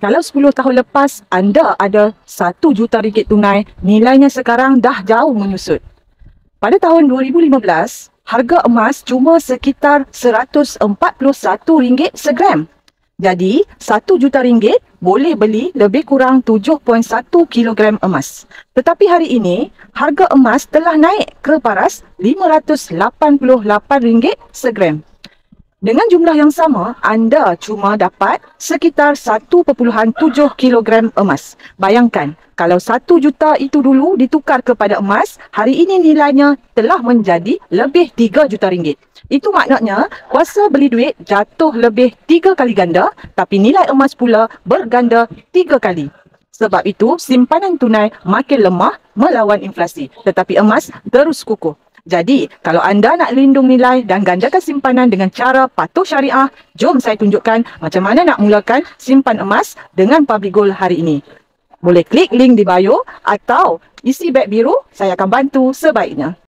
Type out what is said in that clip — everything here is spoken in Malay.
Kalau 10 tahun lepas anda ada RM1 juta tunai, nilainya sekarang dah jauh menyusut. Pada tahun 2015, harga emas cuma sekitar RM141 segram. Jadi, RM1 juta boleh beli lebih kurang 7.1 kilogram emas. Tetapi hari ini, harga emas telah naik ke paras RM588 segram. Dengan jumlah yang sama, anda cuma dapat sekitar 1.7 kilogram emas. Bayangkan, kalau 1 juta itu dulu ditukar kepada emas, hari ini nilainya telah menjadi lebih 3 juta ringgit. Itu maknanya, kuasa beli duit jatuh lebih 3 kali ganda, tapi nilai emas pula berganda 3 kali. Sebab itu, simpanan tunai makin lemah melawan inflasi. Tetapi emas terus kukuh. Jadi, kalau anda nak lindung nilai dan gandakan simpanan dengan cara patuh syariah, jom saya tunjukkan macam mana nak mulakan simpan emas dengan Public Gold hari ini. Boleh klik link di bio atau isi beg biru, saya akan bantu sebaiknya.